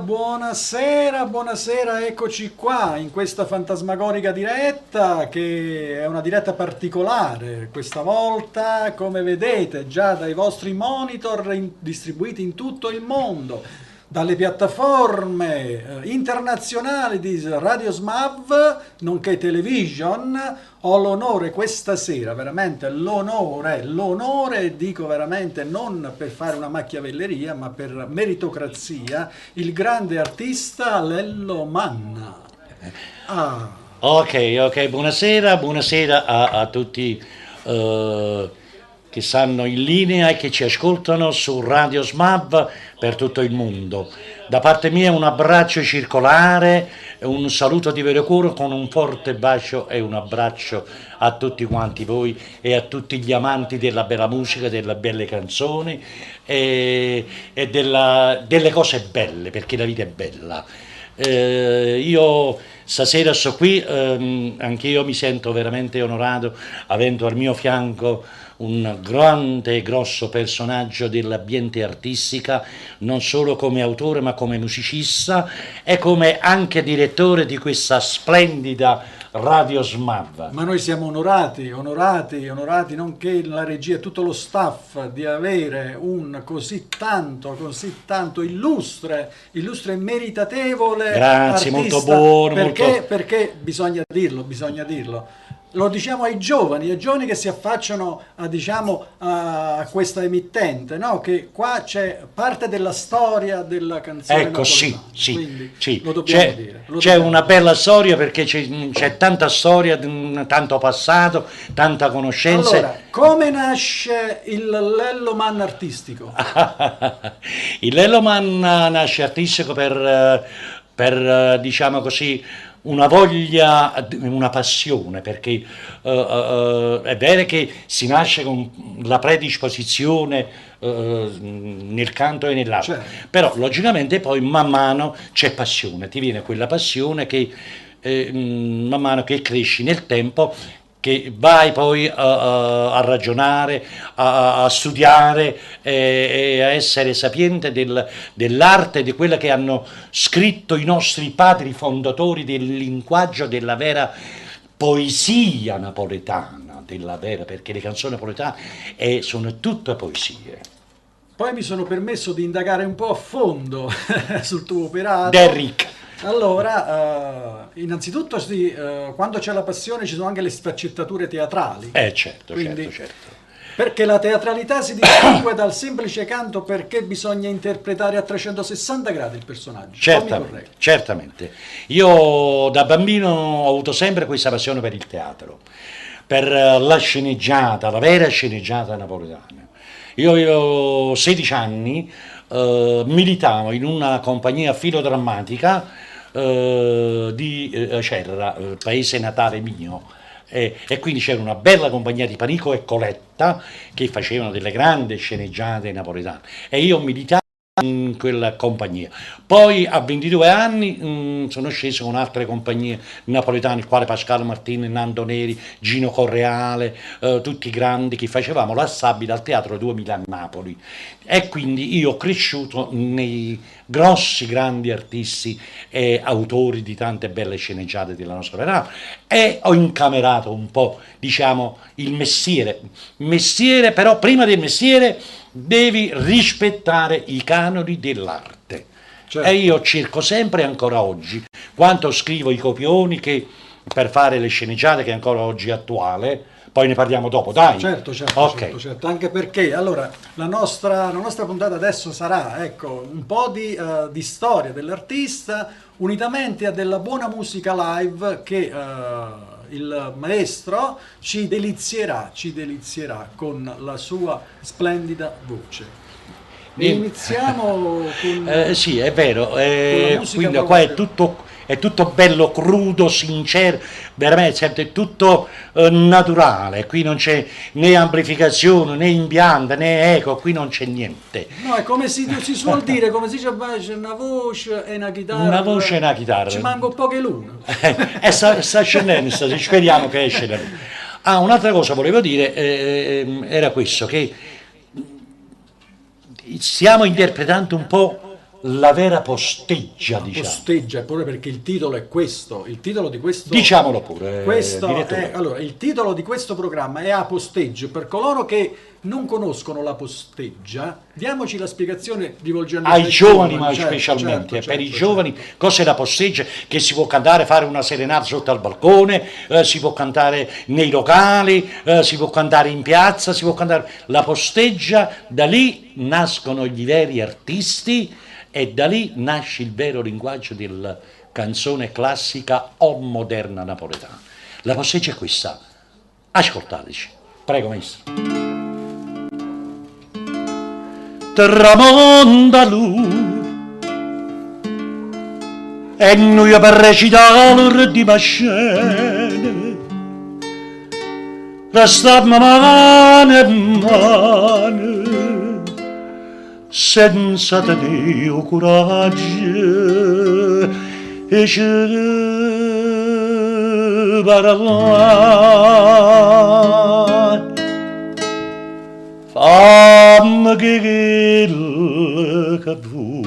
Buonasera, buonasera, eccoci qua in questa fantasmagorica diretta che è una diretta particolare, questa volta come vedete già dai vostri monitor distribuiti in tutto il mondo, dalle piattaforme internazionali di Radio SMAV, nonché Television. Ho l'onore questa sera, veramente l'onore, dico veramente non per fare una macchiavelleria, ma per meritocrazia, il grande artista Lello Manna. Ok, buonasera a tutti che stanno in linea e che ci ascoltano su Radio SMAV per tutto il mondo. Da parte mia un abbraccio circolare, un saluto di vero cuore con un forte bacio e un abbraccio a tutti quanti voi e a tutti gli amanti della bella musica, delle belle canzoni e delle cose belle, perché la vita è bella. Io stasera sto qui, anch'io mi sento veramente onorato avendo al mio fianco un grande e grosso personaggio dell'ambiente artistica, non solo come autore ma come musicista e come anche direttore di questa splendida Radio SMAV. Ma noi siamo onorati, nonché la regia e tutto lo staff di avere un così tanto illustre e meritatevole Grazie, artista, molto buono. perché bisogna dirlo. Lo diciamo ai giovani che si affacciano a questa emittente, no? Che qua c'è parte della storia della canzone ecco, napoletana. sì. Lo dobbiamo dire. C'è una bella storia perché c'è tanta storia, tanto passato, tanta conoscenza. Allora, come nasce il Lello Manna artistico? Il Lello Manna nasce artistico per diciamo così, una voglia, una passione, perché è vero che si nasce con la predisposizione nel canto e nell'arte, Certo. però logicamente poi man mano c'è passione, ti viene quella passione che man mano che cresci nel tempo, che vai poi a ragionare, a studiare e a essere sapiente dell'arte, di quella che hanno scritto i nostri padri fondatori del linguaggio della vera poesia napoletana, perché le canzoni napoletane sono tutte poesie. Poi mi sono permesso di indagare un po' a fondo sul tuo operato. Derrick. Allora, innanzitutto quando c'è la passione ci sono anche le sfaccettature teatrali. Certo. Perché la teatralità si distingue dal semplice canto, perché bisogna interpretare a 360 gradi il personaggio. Certamente. Io da bambino ho avuto sempre questa passione per il teatro, per la sceneggiata, la vera sceneggiata napoletana. Io avevo 16 anni, militavo in una compagnia filodrammatica di Acerra, paese natale mio, e quindi c'era una bella compagnia di Panico e Coletta che facevano delle grandi sceneggiate napoletane e io militavo in quella compagnia. Poi a 22 anni sono sceso con altre compagnie napoletane, il quale Pasquale Martini, Nando Neri, Gino Correale, tutti grandi, che facevamo la stabile al Teatro 2000 a Napoli, e quindi io ho cresciuto nei grandi artisti e autori di tante belle sceneggiate della nostra verna, e ho incamerato un po', diciamo, il mestiere, però prima del mestiere devi rispettare i canoni dell'arte. Certo. E io cerco sempre, ancora oggi, quando scrivo i copioni che per fare le sceneggiate, che è ancora oggi attuale, poi ne parliamo dopo, dai. Certo, Okay. certo, anche perché allora la nostra puntata adesso sarà, un po' di storia dell'artista, unitamente a della buona musica live che il maestro ci delizierà con la sua splendida voce. E iniziamo con Sì, è vero, con la musica quindi qua è proprio. tutto è tutto bello crudo, sincero, veramente è tutto naturale, qui non c'è né amplificazione, né impianto, né eco, qui non c'è niente. No, è come si suol dire, come si dice, c'è una voce e una chitarra. Una voce e una chitarra. Ci manca un po' che l'uno. E sta scendendo, speriamo che esce da lui. Ah, un'altra cosa volevo dire, era questo, che stiamo interpretando un po' la vera posteggia, diciamo. Posteggia, pure perché il titolo è questo, il titolo di questo... Diciamolo pure, direttore. Allora, il titolo di questo programma è A Posteggio. Per coloro che non conoscono la posteggia, diamoci la spiegazione rivolgendoci Ai giovani, ma certo, specialmente certo, per i certo, giovani, certo. cos'è la posteggia? Che si può cantare, fare una serenata sotto al balcone, si può cantare nei locali, si può cantare in piazza, si può cantare la posteggia. Da lì nascono gli veri artisti e da lì nasce il vero linguaggio della canzone classica o moderna napoletana. La posteggia è questa, ascoltateci, prego maestro. Tramonta lui e noi per recitare di mascene restammo mano e mano senza tenere coraggio e ci parlare. Fammi che vuoi,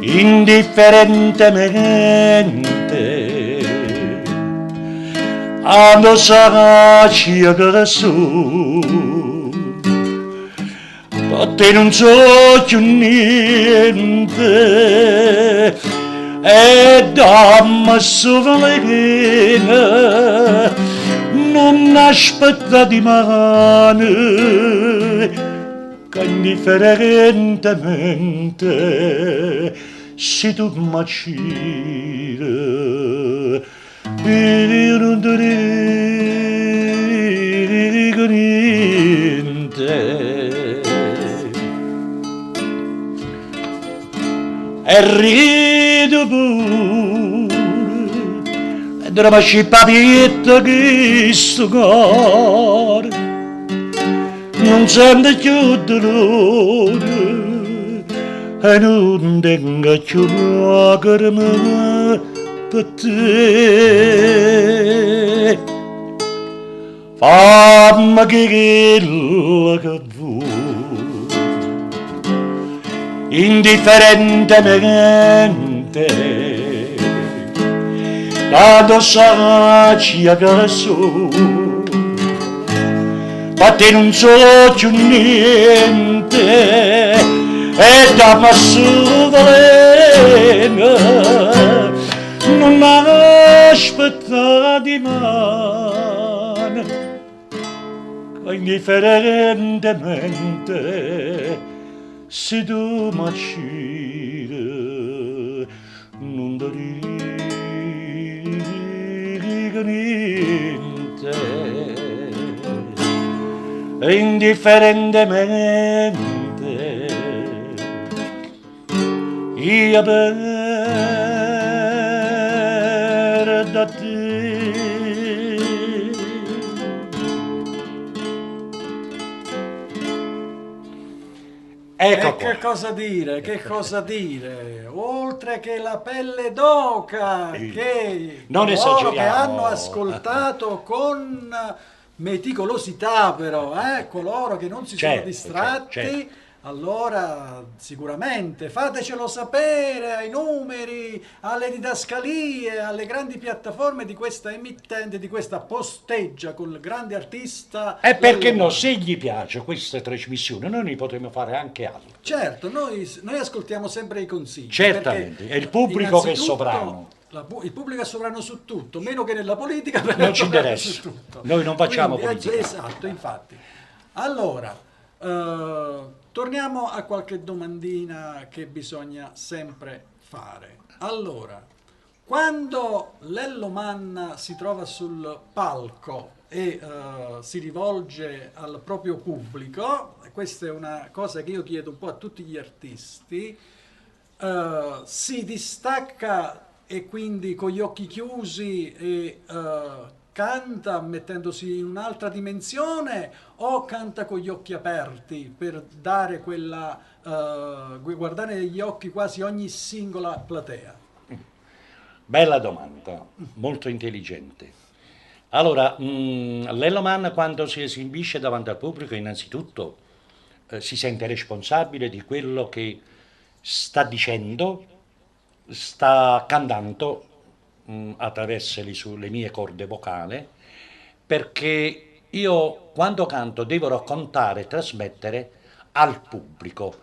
indifferentemente, quando saci che so, per te non so più niente, e dammi sovvalena, non aspetta di mano che indifferentemente se tu m'acciri io non ti dico niente e rido pure e dovrò scippare che sto cuore non sente più dolore e non tengo più lacrime per te. Fammi che vuoi, indifferentemente, quando saci che so, ma te non so più niente e dammi sovvalena non aspetta di mano che indifferentemente se tu m'acciri non ti dico niente indifferentemente io perdo te. Ecco Che cosa dire, che cosa dire? Oltre che la pelle d'oca, che non coloro esageriamo. che hanno ascoltato con meticolosità però, coloro che non si sono Certo, distratti, certo. allora sicuramente fatecelo sapere ai numeri, alle didascalie, alle grandi piattaforme di questa emittente, di questa posteggia con il grande artista. E perché Lello no, Manna. se gli piace questa trasmissione, noi ne potremmo fare anche altro. Certo, noi ascoltiamo sempre i consigli. Certamente, perché è il pubblico che è innanzitutto sovrano. Il pubblico è sovrano su tutto, meno che nella politica, però Non è ci sovrano interessa. su tutto. Noi non facciamo Quindi, politica. esatto, infatti. Allora, torniamo a qualche domandina che bisogna sempre fare. Allora, quando Lello Manna si trova sul palco e si rivolge al proprio pubblico, questa è una cosa che io chiedo un po' a tutti gli artisti, si distacca e quindi con gli occhi chiusi e canta mettendosi in un'altra dimensione o canta con gli occhi aperti per dare quella, guardare negli occhi quasi ogni singola platea? Bella domanda, molto intelligente. Allora, l'Elloman quando si esibisce davanti al pubblico, innanzitutto si sente responsabile di quello che sta dicendo, sta cantando attraverso le mie corde vocali, perché io quando canto devo raccontare e trasmettere al pubblico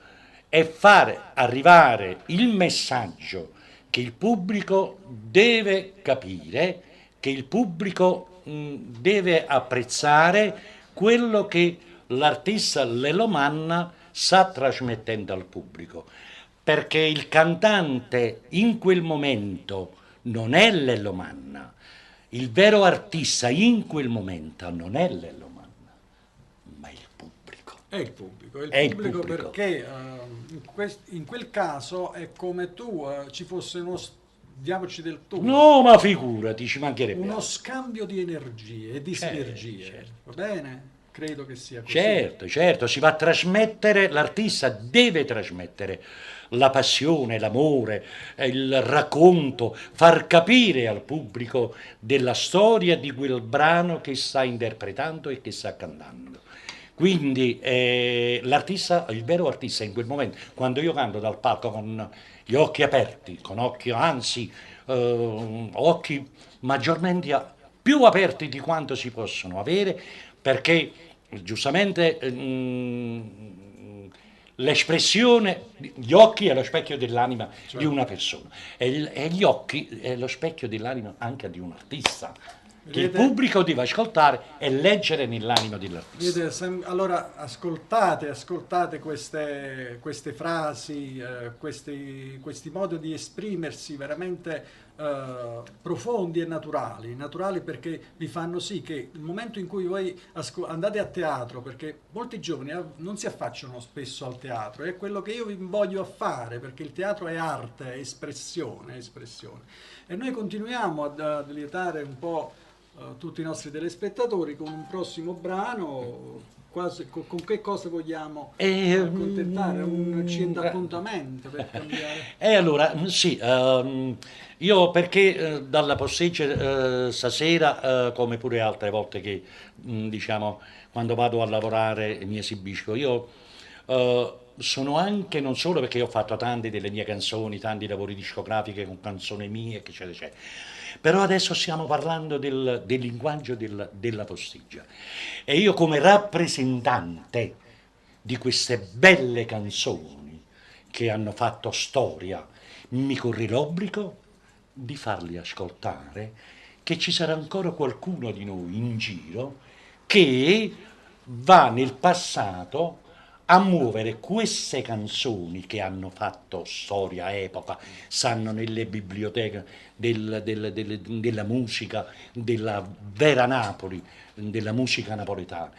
e fare arrivare il messaggio che il pubblico deve capire, che il pubblico deve apprezzare quello che l'artista Lelomanna sta trasmettendo al pubblico. Perché il cantante in quel momento non è Lelomanna, il vero artista in quel momento non è Lelomanna, ma il pubblico. È il È il pubblico pubblico. perché in quel caso è come tu ci fosse diamoci del tu, No, ma figurati, ci mancherebbe uno altro. scambio di energie e di Certo, sinergie, certo. va bene? Credo che sia così. Certo, certo, si va a trasmettere, l'artista deve trasmettere la passione, l'amore, il racconto, far capire al pubblico della storia di quel brano che sta interpretando e che sta cantando. Quindi l'artista, il vero artista in quel momento, quando io canto dal palco con gli occhi aperti, con occhi, anzi, occhi maggiormente più aperti di quanto si possono avere, perché giustamente l'espressione, gli occhi è lo specchio dell'anima di Cioè, una persona e gli occhi è lo specchio dell'anima anche di un artista che il vedete? pubblico deve ascoltare e leggere nell'anima dell'artista. Allora ascoltate, ascoltate queste frasi, questi modi di esprimersi veramente profondi e naturali, naturali perché vi fanno sì che il momento in cui voi andate a teatro, perché molti giovani non si affacciano spesso al teatro, è quello che io vi voglio a fare, perché il teatro è arte, è espressione, è espressione. E noi continuiamo a lietare un po' tutti i nostri telespettatori con un prossimo brano. Con che cosa vogliamo E, accontentare? Un appuntamento per cambiare? e allora, sì, io perché dalla posteggia stasera, come pure altre volte che, diciamo, quando vado a lavorare mi esibisco, io sono anche, non solo perché ho fatto tante delle mie canzoni, tanti lavori discografici con canzoni mie, eccetera, eccetera, però adesso stiamo parlando del linguaggio della posteggia. E io come rappresentante di queste belle canzoni che hanno fatto storia, mi corre l'obbligo di farli ascoltare che ci sarà ancora qualcuno di noi in giro che va nel passato a muovere queste canzoni che hanno fatto storia, epoca, stanno nelle biblioteche della musica, della vera Napoli, della musica napoletana.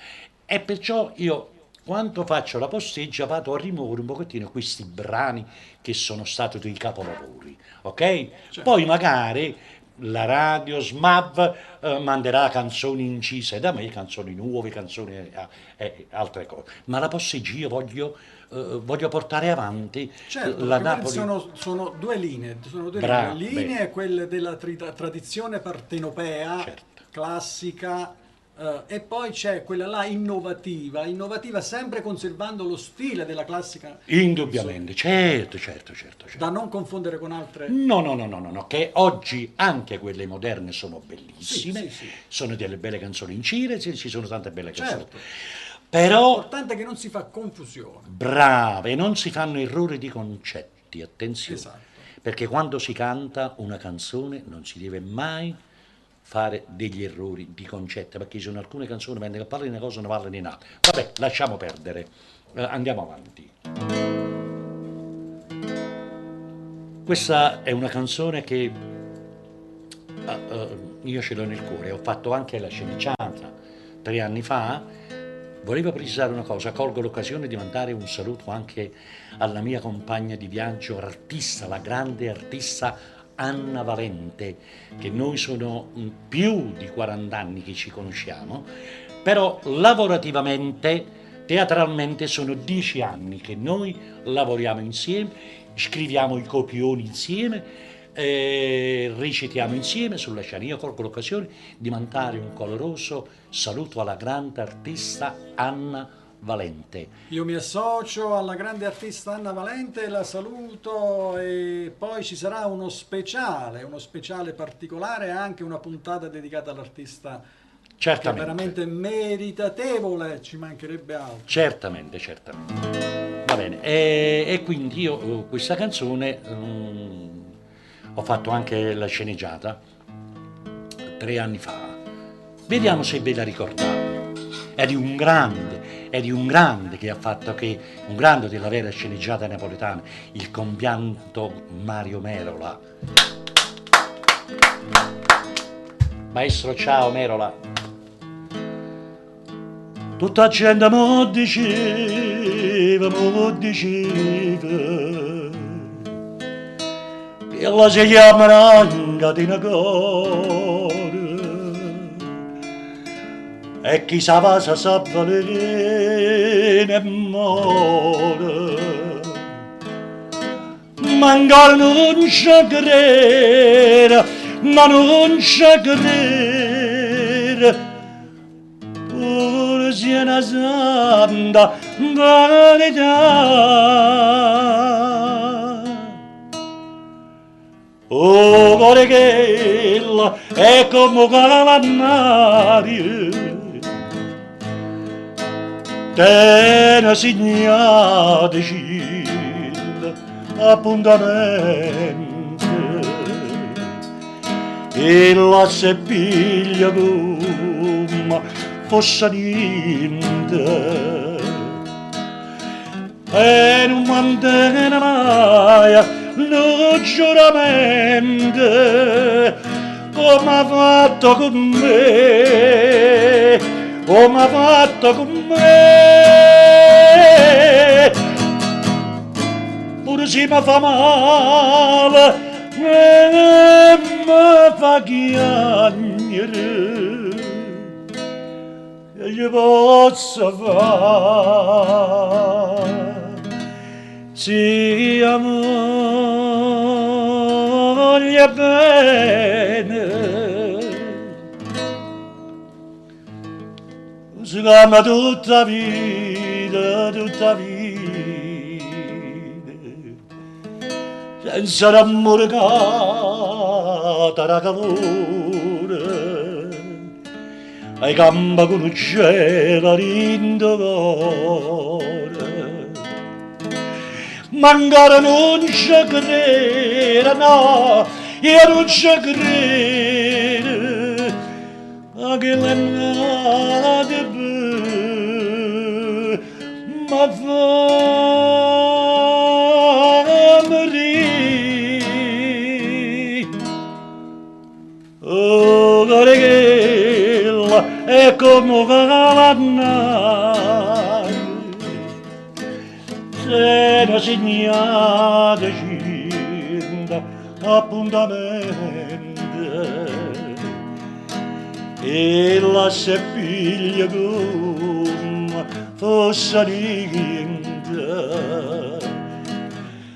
E perciò io, quando faccio la posteggia, vado a rimuovere un pochettino questi brani che sono stati dei capolavori, ok? Certo. Poi magari la radio SMAV manderà canzoni incise da me, canzoni nuove, canzoni altre cose. Ma la posteggia io voglio portare avanti Certo, la perché quelle Napoli. sono due linee, sono due linee. Bravo, Linee quelle della tradizione partenopea, certo. classica, e poi c'è quella là innovativa, innovativa sempre conservando lo stile della classica canzone, Indubbiamente, certo, certo, certo, da certo. non confondere con altre. No, no, no, no, no, no, che oggi anche quelle moderne sono Sì, bellissime, sì, sì, sono delle belle canzoni in Cile, ci sono tante belle canzoni. certo. Però L'importante è che non si fa confusione. brave, non si fanno errori di concetti, attenzione, Esatto. perché quando si canta una canzone non si deve mai fare degli errori di concetti, perché ci sono alcune canzoni che parlano di una cosa e ne parlano di un'altra. Vabbè, lasciamo perdere. Andiamo avanti. Questa è una canzone che io ce l'ho nel cuore, ho fatto anche la sceneggiata 3 anni fa, Volevo precisare una cosa, colgo l'occasione di mandare un saluto anche alla mia compagna di viaggio, artista, la grande artista Anna Valente, che noi sono più di 40 anni che ci conosciamo, però lavorativamente, teatralmente sono 10 anni che noi lavoriamo insieme, scriviamo i copioni insieme, recitiamo insieme sulla scena. Io colgo l'occasione di mandare un caloroso saluto alla grande artista Anna Valente. Io mi associo alla grande artista Anna Valente, la saluto, e poi ci sarà uno speciale particolare, anche una puntata dedicata all'artista che Certamente. veramente meritatevole, ci mancherebbe altro. Certamente, certamente. Va bene, e quindi io questa canzone ho fatto anche la sceneggiata 3 anni fa. Vediamo se ve la ricordate. È di un grande che ha fatto un grande della vera sceneggiata napoletana, il compianto Mario Merola. Maestro, ciao Merola. Tutta la gente mo diceva che la si chiama Ranga di Nagore e chi sa va sa valere e muore, ma ancora non ci credere, ma non ci credere, pure sia una santa verità. Oh, cuore che è come calamari, te ne segnateci appuntamento, e la se piglia come fosse niente, e non mantiene mai lo giuramento come ha fatto con me, come ha fatto con me, pure se mi fa male e mi fa chiagnere, che gli posso fare? Si voglia bene, si chiama tutta vita, senza l'amore cata da calore, ai campi con il cielo rindolore. Ma ancora non ci credo, no, io non ci credo, ma che la nata ma fa morire. Oh, cuore che è come calamari, se ne segnate cinta appuntamento, e la se piglia come fosse niente,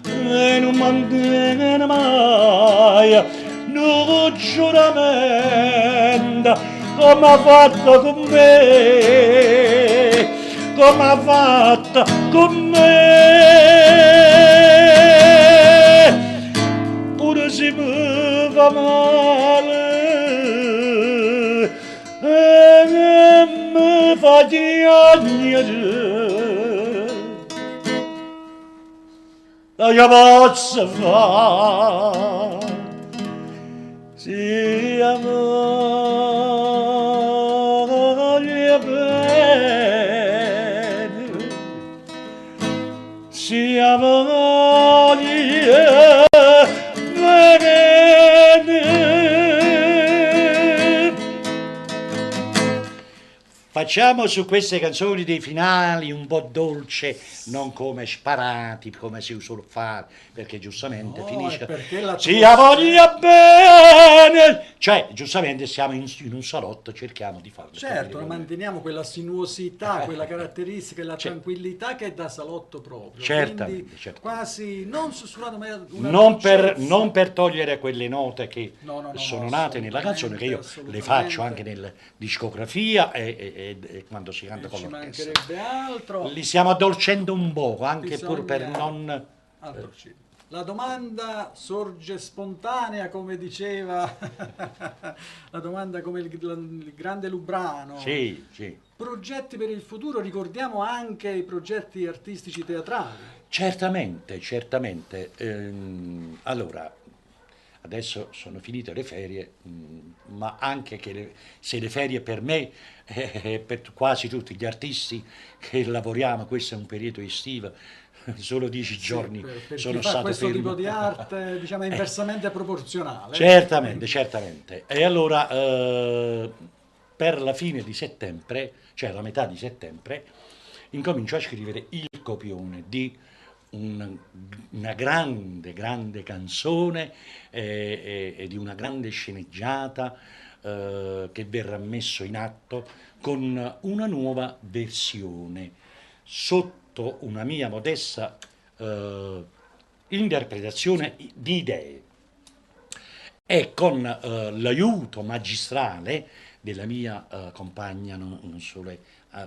e non mantiene mai lo giuramento come ha fatto con me, come ha fatto con me, pure se mi fa male e mi fa piangere, io posso fare se voglia bene, se voglia bene. facciamo su queste canzoni dei finali un po' dolce, non come sparati, come si usa fare, perché giustamente No, è finisce. perché Si l'atmosfera... voglia bene! Cioè, giustamente siamo in un salotto, cerchiamo di farlo Certo, capire come. manteniamo quella sinuosità, quella caratteristica e la Cioè, tranquillità che è da salotto proprio. Quindi certamente, certamente. quasi non sussurrato, ma una Non dolcezza. per togliere quelle note che No, no, no, no, sono nate nella canzone, che assolutamente, io le faccio anche assolutamente. nella discografia e quando si canta E con ci l'orchestra. mancherebbe altro. Li stiamo addolcendo un poco, anche pur per Bisogna non. addolcire. La domanda sorge spontanea, come diceva la domanda come il grande Lubrano. Sì, sì. Progetti per il futuro, ricordiamo anche i progetti artistici teatrali. Certamente, certamente. Allora, adesso sono finite le ferie, ma anche che se le ferie per me e per quasi tutti gli artisti che lavoriamo, questo è un periodo estivo, solo 10 Sì, giorni per chi sono fa stato questo tipo fermo. di arte, diciamo, è Eh, inversamente proporzionale. certamente, certamente. E allora, per la fine di settembre, cioè la metà di settembre, incomincio a scrivere il copione di un- una grande, grande canzone e di una grande sceneggiata che verrà messo in atto con una nuova versione sotto una mia modesta eh, interpretazione di idee e con l'aiuto magistrale della mia compagna, non solo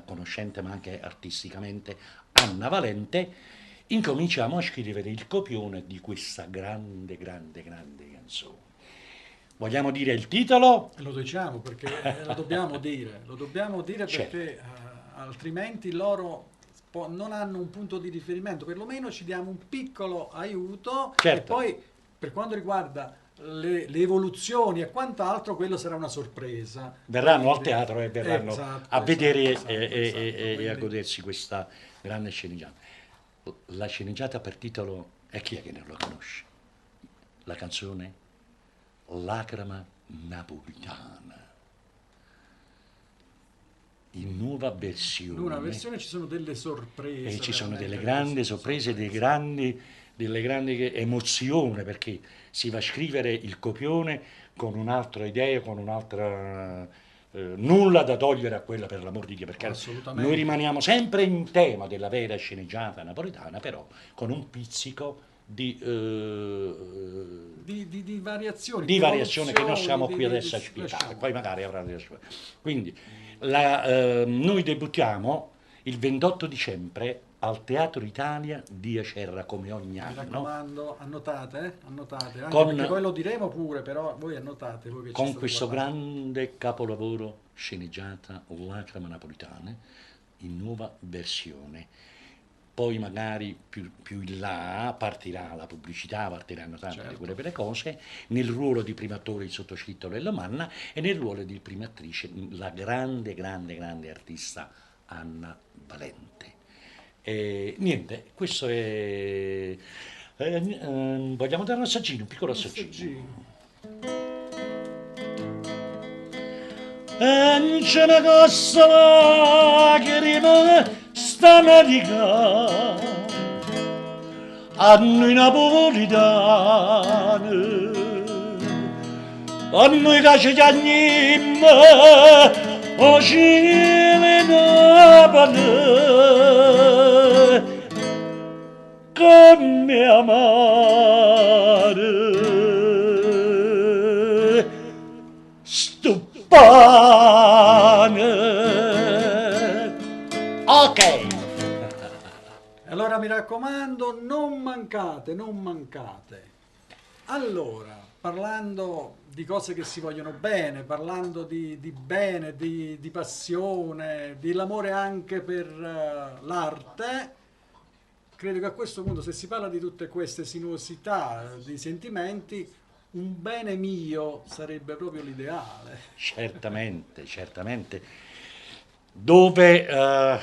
conoscente ma anche artisticamente, Anna Valente, incominciamo a scrivere il copione di questa grande, grande, grande canzone. Vogliamo dire il titolo? Lo diciamo perché lo dobbiamo dire Certo, perché altrimenti loro non hanno un punto di riferimento, perlomeno ci diamo un piccolo aiuto e poi certamente. per quanto riguarda le evoluzioni e quant'altro, quello sarà una sorpresa. Verranno al Poi, teatro e verranno esatto, a esatto, vedere esatto, esatto. e a Quindi godersi questa grande sceneggiata. La sceneggiata per titolo, e chi è che non lo conosce? La canzone Lacrima napoletana, in nuova in una versione, versione ci sono delle e sorprese ci sono delle veramente grandi così, sorprese, sorprese. delle grandi emozioni, perché si va a scrivere il copione con un'altra idea, con un'altra. Nulla da togliere a quella per l'amor di Dio, perché noi Assolutamente. rimaniamo sempre in tema della vera sceneggiata napoletana, però con un pizzico Di variazioni, di di variazione che non evoluzioni, siamo qui adesso a spiegare, lasciamo. poi magari avrà delle sue. Quindi noi debuttiamo il 28 dicembre al Teatro Italia di Acerra come ogni Mi anno raccomando, annotate, anche con, perché poi lo diremo pure, però voi annotate, voi che ci con state questo guardando. grande capolavoro sceneggiata Lacrima napoletana in nuova versione. Poi magari più in là partirà la pubblicità, partiranno tante di quelle Certo. belle cose, nel ruolo di primo attore il sottoscritto Lello Manna e nel ruolo di prima attrice la grande, grande, grande artista Anna Valente. E niente, questo è. Vogliamo dare un assaggino, un piccolo Un assaggino. assaggino. E non c'è una cosa che rimane stamattina a noi napolitani, a noi che ci chiamiamo o Cile Napoli, come amare sto pane. Ok. Allora mi raccomando, non mancate, non mancate. Allora, parlando di cose che si vogliono bene, parlando di bene, di passione, di l'amore anche per l'arte, credo che a questo punto, se si parla di tutte queste sinuosità, di sentimenti, un bene mio sarebbe proprio l'ideale. Certamente, certamente. Dove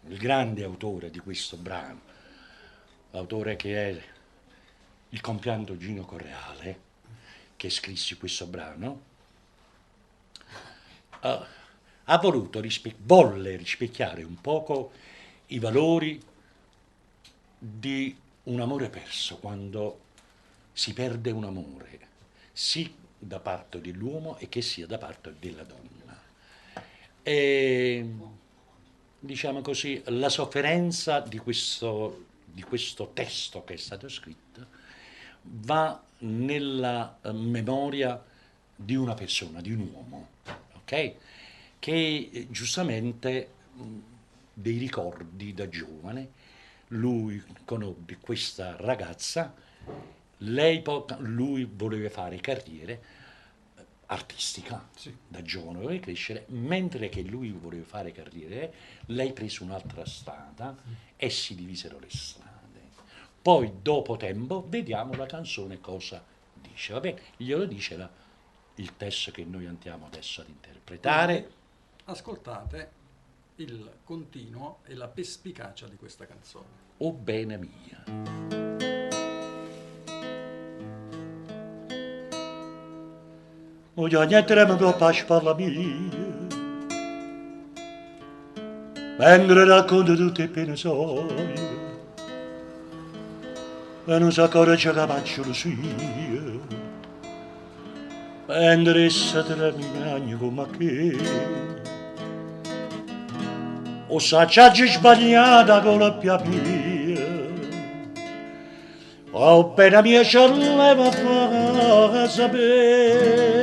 il grande autore di questo brano, l'autore che è il compianto Gino Correale, che scrisse questo brano, volle rispecchiare un poco i valori di un amore perso, quando si perde un amore, sì da parte dell'uomo e che sia da parte della donna. E diciamo così, la sofferenza di questo testo che è stato scritto va nella memoria di una persona, di un uomo, ok? Che giustamente dei ricordi da giovane, lui conobbe questa ragazza, lui voleva fare carriera artistica, Sì. da giovane voleva crescere, mentre che lui voleva fare carriera, lei prese un'altra strada e si divisero le strade. Poi dopo tempo vediamo la canzone cosa dice, va bene? Glielo dice il testo che noi andiamo adesso ad interpretare. Quindi ascoltate il continuo e la perspicacia di questa canzone. O bene mia. Ogni tremendo pace parla mia, mentre racconto tutte le pene sue, e non sa coraggia che faccio lo sia, mentre essa tremigna come che, o s'acciaggia sbagliata con la pia mia, o bene mia ci leva a sapere,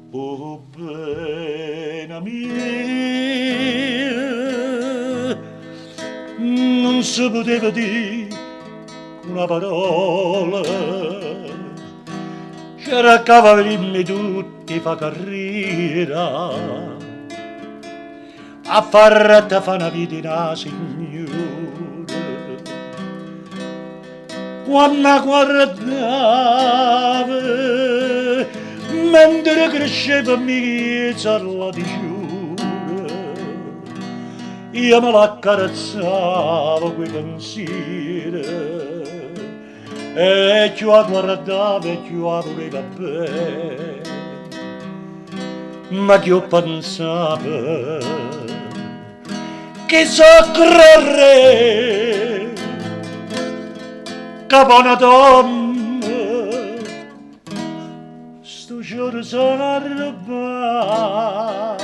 o bene mia, non si poteva dire una parola, cercava prima tutti fa carriera, a far una vita da signora. Quando guardava, mentre cresceva mezza la diciura, io me l'accarezzavo quei pensieri, e più la guardava e più la voleva bene, ma che io pensavo che soccorre che buona donna, sto giorno sono arrabbiato,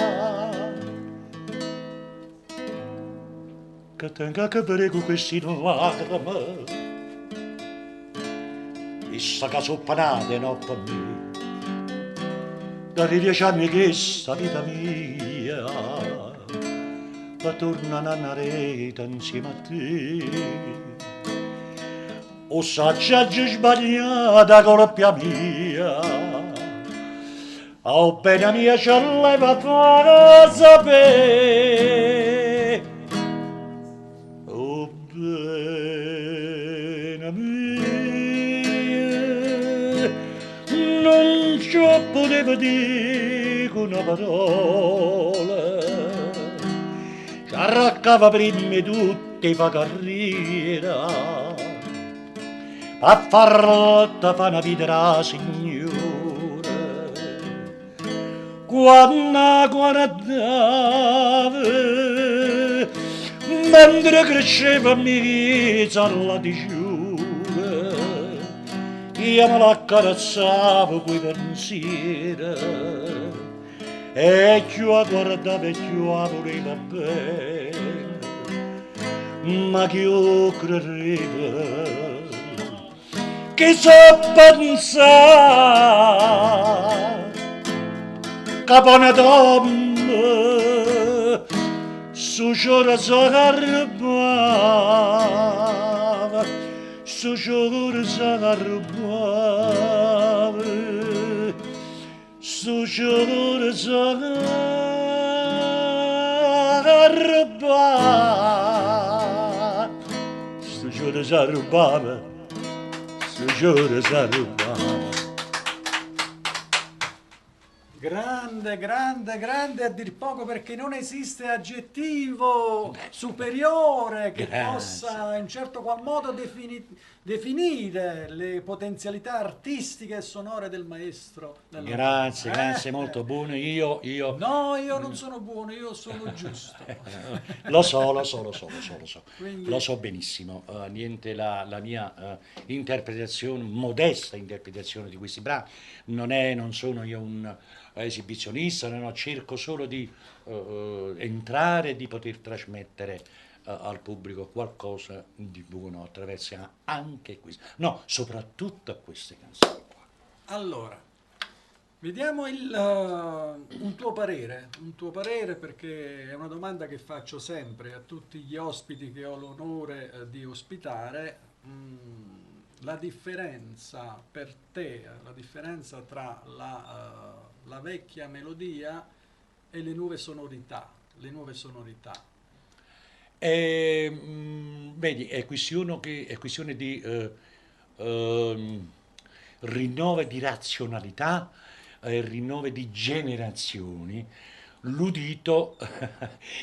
che tenga che vedere con questi lacrime, issa che sono panate no per me, da 10 anni che sta vita mia, la torna a rete insieme a te. O s'acciaggia sbagliata con la pia mia, o bene mia ci leva a sapere, o bene mia, non ci poteva dire una parola, ci arraccava prima tutti fa carriera, a farla fa una vita da signora. Quando guardava, mentre cresceva mezza la diciura, io me l'accarezzavo coi pensieri, e più la guardava e più la voleva bene, ma che io credevo che so pensare che buona donna su giorno s'arrabbiava, su giorno s'arrabbiava, su giorno s'arrabbiava, su giorno s'arrabbiava, su giorno s'arrabbiava. Grande, grande, grande a dir poco, perché non esiste aggettivo superiore che Grazie. possa in certo qual modo definire le potenzialità artistiche e sonore del maestro della Grazie, Norma. grazie, molto buono. Io No, io non sono buono, io sono giusto. lo so, lo so, lo so, lo so, lo so, lo Quindi so benissimo. Niente, la mia interpretazione, modesta interpretazione di questi brani, non sono io un esibizionista, no, cerco solo di entrare e di poter trasmettere al pubblico qualcosa di buono attraverso anche questo, no, soprattutto a queste canzoni qua. allora, vediamo un tuo parere perché è una domanda che faccio sempre a tutti gli ospiti che ho l'onore di ospitare. La differenza per te, la differenza tra la vecchia melodia e le nuove sonorità, le nuove sonorità. Vedi, è questione di ehm, rinnovo di razionalità, rinnovo di generazioni. L'udito,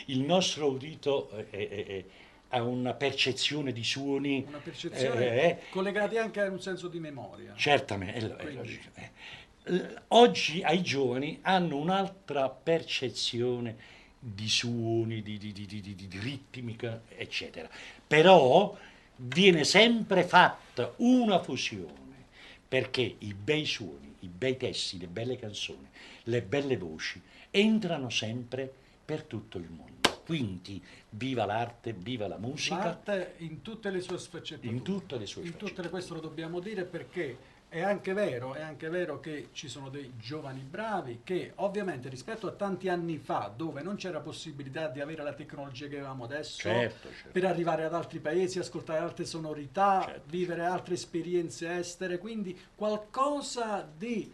il nostro udito ha una percezione di suoni, Una percezione eh, collegati anche a un senso di memoria. certamente, è Quindi, logico. Oggi ai giovani hanno un'altra percezione di suoni, di ritmica, eccetera. Però viene sempre fatta una fusione perché i bei suoni, i bei testi, le belle canzoni, le belle voci entrano sempre per tutto il mondo. Quindi viva l'arte, viva la musica l'arte in tutte le sue in sfaccettature. tutte le sue In tutte sfaccettature. questo lo dobbiamo dire perché è anche vero che ci sono dei giovani bravi che ovviamente rispetto a tanti anni fa dove non c'era possibilità di avere la tecnologia che avevamo adesso Certo, certo, per arrivare ad altri paesi, ascoltare altre sonorità, certo. vivere altre esperienze estere, quindi qualcosa di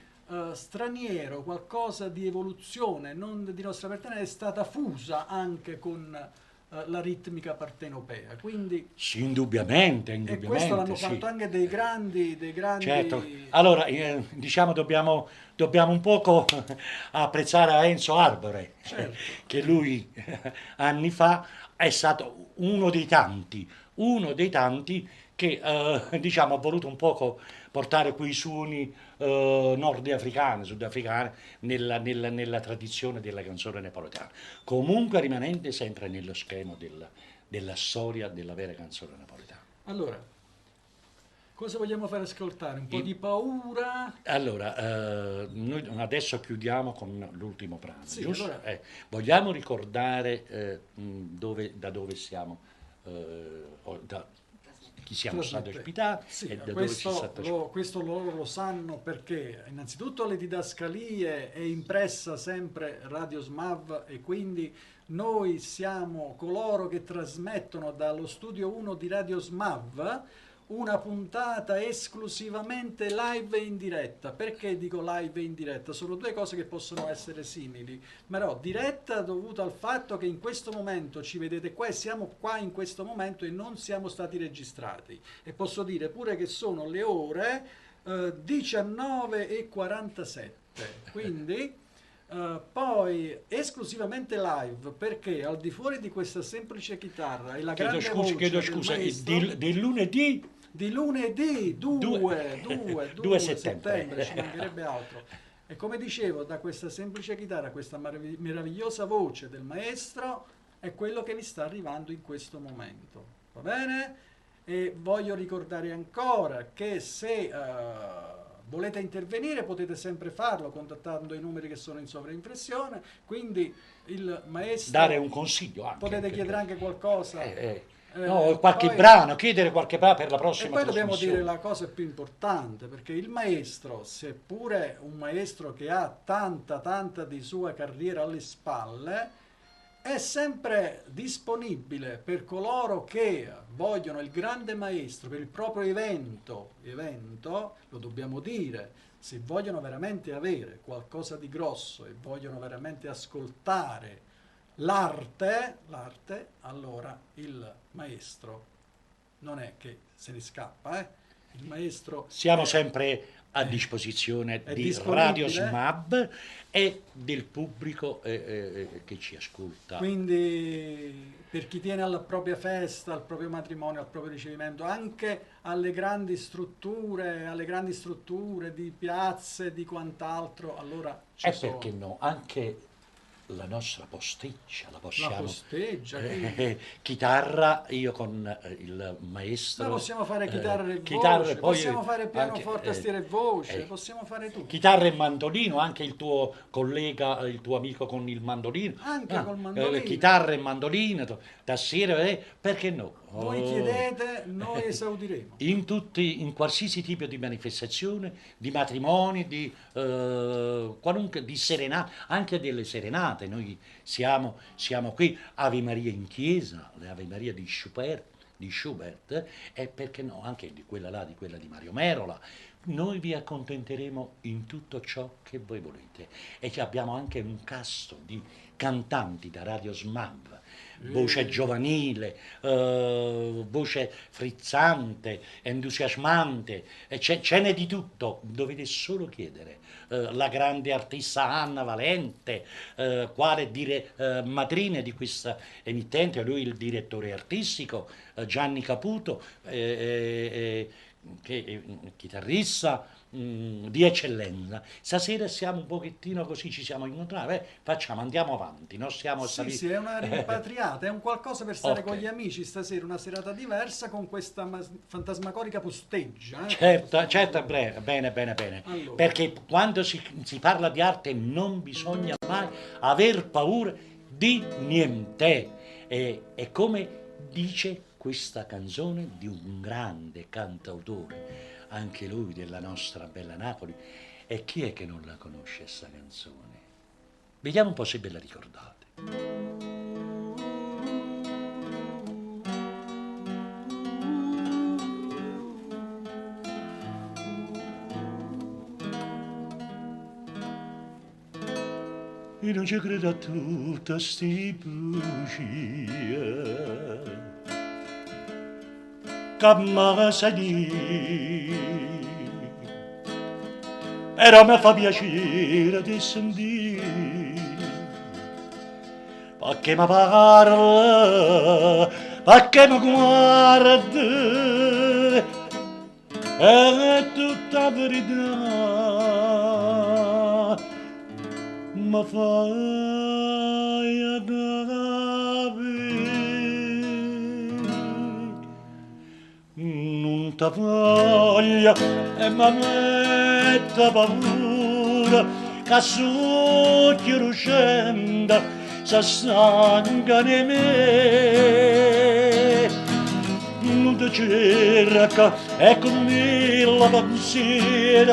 straniero, qualcosa di evoluzione, non di nostra appartenenza, è stata fusa anche con la ritmica partenopea. Quindi, Sì, indubbiamente, e questo indubbiamente, l'hanno sì. fatto anche dei Certo, grandi... allora diciamo dobbiamo un poco apprezzare Enzo Arbore, Certo, che lui anni fa è stato uno dei tanti che diciamo ha voluto un poco portare quei suoni nordafricani, sudafricani nella tradizione della canzone napoletana, comunque rimanendo sempre nello schema della storia della vera canzone napoletana. allora, cosa vogliamo far ascoltare? Un po' I- di paura? Allora, noi adesso chiudiamo con l'ultimo brano, Sì, giusto? allora, Vogliamo ricordare da dove siamo, da chi siamo stati trasmette. ospitati Sì, e da dove ci è stato ospitato. questo loro lo sanno perché innanzitutto le didascalie è impressa sempre Radio SMAV e quindi noi siamo coloro che trasmettono dallo studio 1 di Radio SMAV una puntata esclusivamente live e in diretta. Perché dico live e in diretta? Sono due cose che possono essere simili, però diretta dovuta al fatto che in questo momento ci vedete qua e siamo qua in questo momento e non siamo stati registrati. E posso dire pure che sono le ore 19:47. Quindi poi esclusivamente live perché al di fuori di questa semplice chitarra e la grande voce Chiedo del scusa, maestro di lunedì di lunedì 2, 2 settembre, ci settembre. mancherebbe altro. E come dicevo, da questa semplice chitarra, questa meravigliosa voce del maestro, è quello che vi sta arrivando in questo momento. Va bene? E voglio ricordare ancora che se volete intervenire potete sempre farlo contattando i numeri che sono in sovraimpressione, quindi il Dare maestro un consiglio anche. potete chiedere anche qualcosa. No, qualche Poi brano, chiedere qualche brano per la e prossima poi dobbiamo dire trasmissione. la cosa più importante, perché il maestro, seppure un maestro che ha tanta di sua carriera alle spalle, è sempre disponibile per coloro che vogliono il grande maestro per il proprio evento, lo dobbiamo dire, se vogliono veramente avere qualcosa di grosso e vogliono veramente ascoltare l'arte, allora il maestro non è che se ne scappa, eh? Il maestro Siamo è sempre a disposizione È di disponibile? Radio SMAB e del pubblico che ci ascolta. Quindi per chi tiene alla propria festa, al proprio matrimonio, al proprio ricevimento, anche alle grandi strutture di piazze, di quant'altro, allora ci E sono. perché no? Anche la nostra posticcia la La possiamo. posteggia, quindi. Chitarra, io con il Ma maestro. possiamo fare chitarra e chitarra, voce, poi possiamo fare anche, pianoforte, tastiere e voce, possiamo fare tutto. chitarra e mandolino, anche il tuo collega, il tuo amico con il mandolino. Anche col mandolino. Chitarra e mandolino, tastiere, perché no? Voi chiedete, noi esaudiremo. In qualsiasi tipo di manifestazione, di matrimoni, di qualunque, di serenate, anche delle serenate, noi siamo qui, Ave Maria in chiesa, le Ave Maria di Schubert, e perché no, anche di quella là, di quella di Mario Merola. Noi vi accontenteremo in tutto ciò che voi volete, e che abbiamo anche un casto di cantanti da Radio SMAB, voce giovanile, voce frizzante, entusiasmante, e ce n'è di tutto, dovete solo chiedere. La grande artista Anna Valente, quale matrina di questa emittente, lui il direttore artistico, Gianni Caputo, che è chitarrista di eccellenza. Stasera siamo un pochettino così, ci siamo incontrati, andiamo avanti, non stiamo a Sì, salire. sì, è una rimpatriata, è un qualcosa per stare Ok. con gli amici stasera, una serata diversa con questa fantasmagorica posteggia. Certo, bene, Allora. perché quando si parla di arte non bisogna mai aver paura di niente. È come dice questa canzone di un grande cantautore, anche lui della nostra bella Napoli. E chi è che non la conosce questa canzone? Vediamo un po' se ve la ricordate. Io non ci credo a tutta sti bugie che mi sa di, e mi fa piacere di sentire, perché mi parla, perché mi guarda, è tutta verità. Ma fai non ti voglia e mi mette paura che sotto lucenda si stancano in me. Non ti cerca e con mille pensieri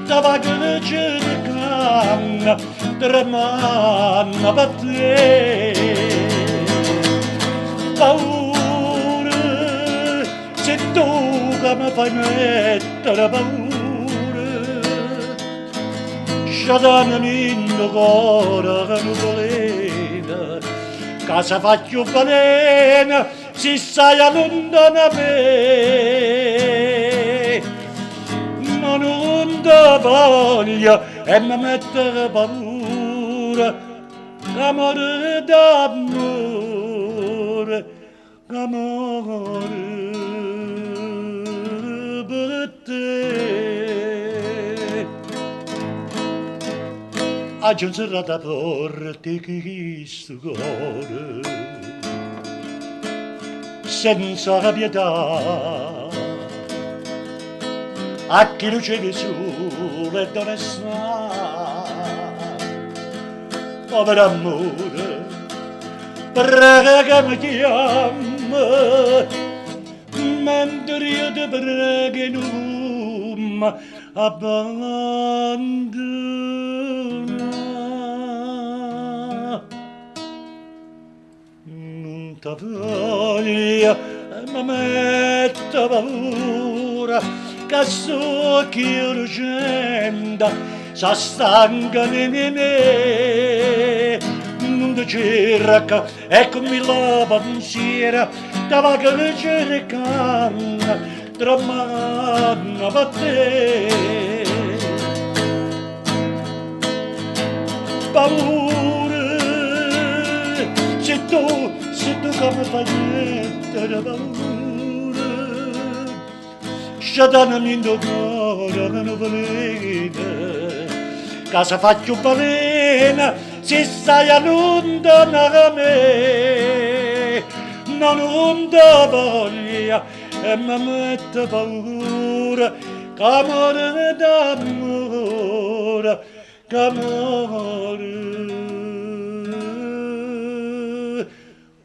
ti va che cercano tremano per te. Paura, se tu che mi fai mettere paura, sciatami in cuore che non volete, che se faccio balena si stai lontano da me. Ma non ti voglio e mi mette paura, amore d'amore, amore per te. Oggi non sarà da porte che questo cuore, senza pietà, a chi luce di sole e d'onestà, povero amore, prega che mi chiama, mentre io ti prego non mi abbandona. Non ti voglio e mi mette paura, che so che io lucenda si stancano in me. Non ti cerca e con mille pensieri ti va che cercano tremano per te. paura, se tu come fai mettere paura, sciatana mi indogora che non valena, casa faccio balena, se stai a lontana da me, non ti voglia e mi mette paura, che amore d'amore, che amore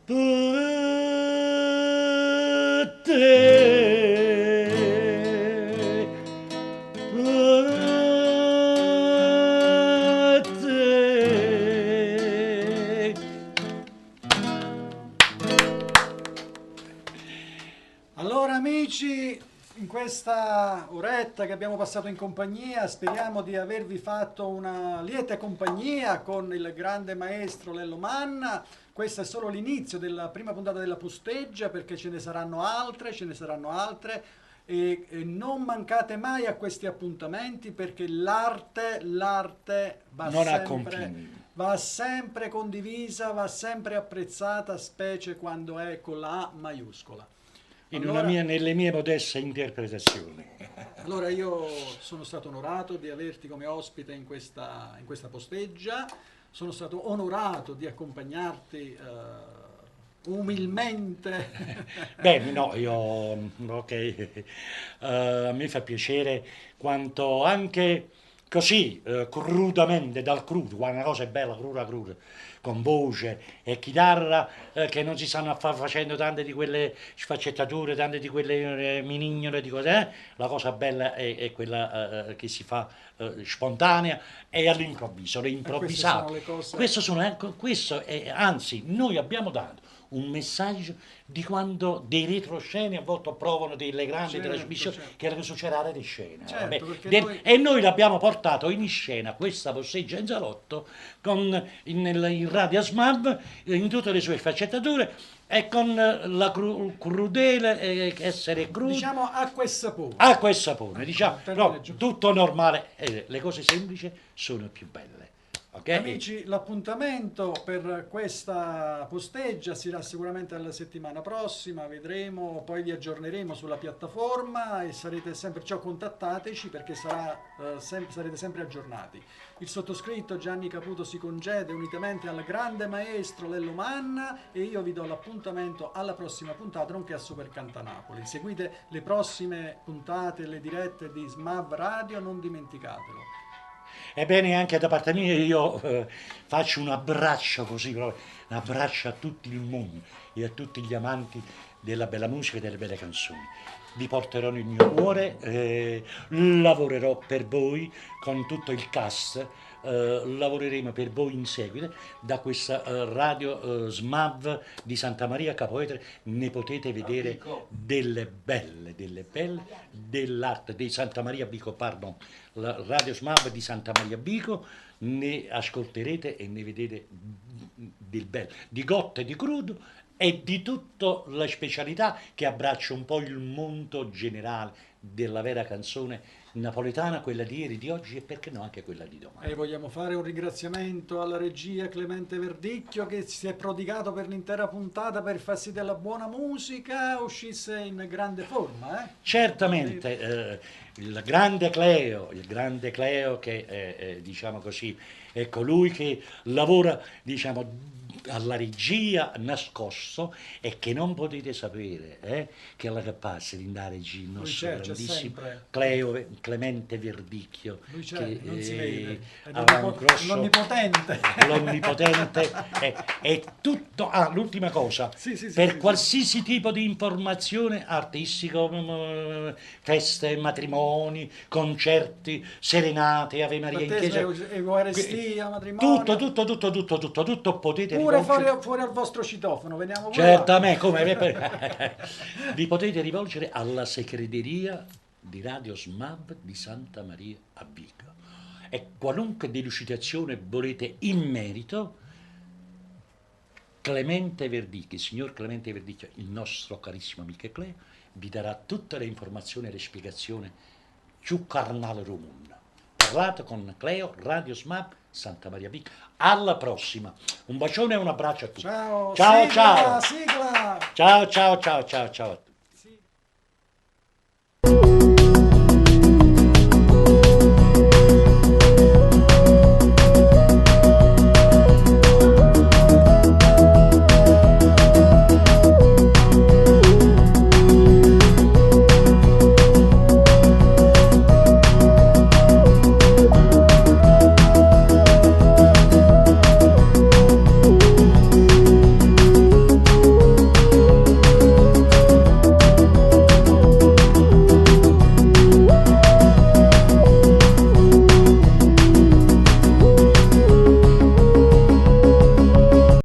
per te, per te. Allora amici, in questa oretta che abbiamo passato in compagnia, speriamo di avervi fatto una lieta compagnia con il grande maestro Lello Manna. Questo è solo l'inizio della prima puntata della Posteggia, perché ce ne saranno altre, e non mancate mai a questi appuntamenti, perché l'arte Non ha confini. va sempre condivisa, va sempre apprezzata, specie quando è con la A maiuscola. Nelle mie modeste interpretazioni. Allora io sono stato onorato di averti come ospite in questa posteggia, sono stato onorato di accompagnarti umilmente. Beh, no, ok, mi fa piacere quanto anche così, crudamente, dal crudo, quando una cosa è bella, cruda, con voce e chitarra, che non si stanno facendo tante di quelle sfaccettature, tante di quelle minignole, di cose, la cosa bella è quella che si fa spontanea e all'improvviso, le Queste sono improvvisate. le cose. Questo è, anzi, noi abbiamo dato un messaggio di quando dei retroscene a volte provano delle grandi Certo, trasmissioni certo. che era succedere di scena. Certo, Vabbè. perché noi- E noi l'abbiamo portato in scena questa Posteggia in salotto con il Radio Smab in tutte le sue sfaccettature e con la crudele essere crudi Diciamo acqua e sapone. acqua e sapone, diciamo, termine però giusto. tutto normale, le cose semplici sono più belle. Ok? Amici, l'appuntamento per questa posteggia sarà sicuramente la settimana prossima, vedremo, poi vi aggiorneremo sulla piattaforma e sarete sempre, perciò contattateci perché sarete sempre aggiornati. Il sottoscritto Gianni Caputo si congede unitamente al grande maestro Lello Manna e io vi do l'appuntamento alla prossima puntata, nonché a Supercanta Napoli. Seguite le prossime puntate, le dirette di Smav Radio, non dimenticatelo. Ebbene, anche da parte mia io faccio un abbraccio così, proprio, un abbraccio a tutto il mondo e a tutti gli amanti della bella musica e delle belle canzoni. Vi porterò nel mio cuore, lavorerò per voi con tutto il cast, lavoreremo per voi in seguito da questa radio SMAV di Santa Maria Capoetere, ne potete vedere delle belle dell'arte di Santa Maria Bico, pardon, la radio SMAV di Santa Maria Bico, ne ascolterete e ne vedete del bello, di cotto e di crudo e di tutta la specialità che abbraccia un po' il mondo generale della vera canzone napoletana, quella di ieri, di oggi e perché no anche quella di domani. E vogliamo fare un ringraziamento alla regia Clemente Verdicchio che si è prodigato per l'intera puntata per far sì della buona musica uscisse in grande forma. Certamente, il grande Cleo che diciamo così, è colui che lavora, diciamo, alla regia nascosto e che non potete sapere che è la capace di andare regia il nostro c'è grandissimo sempre. Clemente Verdicchio, Lui c'è, che non si vede, è avrà un grosso l'onnipotente. l'onnipotente è tutto. Ah, l'ultima cosa, Sì, per sì. qualsiasi tipo di informazione artistica, feste, matrimoni, concerti, serenate, Ave Maria in chiesa, Eucaristia, matrimonio. tutto potete Pure rivolgere. fuori al vostro citofono, veniamo pure là. Certamente, vi potete rivolgere alla segreteria di Radio SMAB di Santa Maria a Vico e qualunque delucidazione volete in merito, Clemente Verdicchio, il signor Clemente Verdicchio, il nostro carissimo amico Cleo, vi darà tutte le informazioni e le spiegazioni più carnale del mondo. parlato con Cleo, Radio SMAP Santa Maria Piccola. Alla prossima. Un bacione e un abbraccio a tutti. Ciao, Ciao, sigla, ciao. sigla. Ciao, ciao, ciao, ciao, ciao.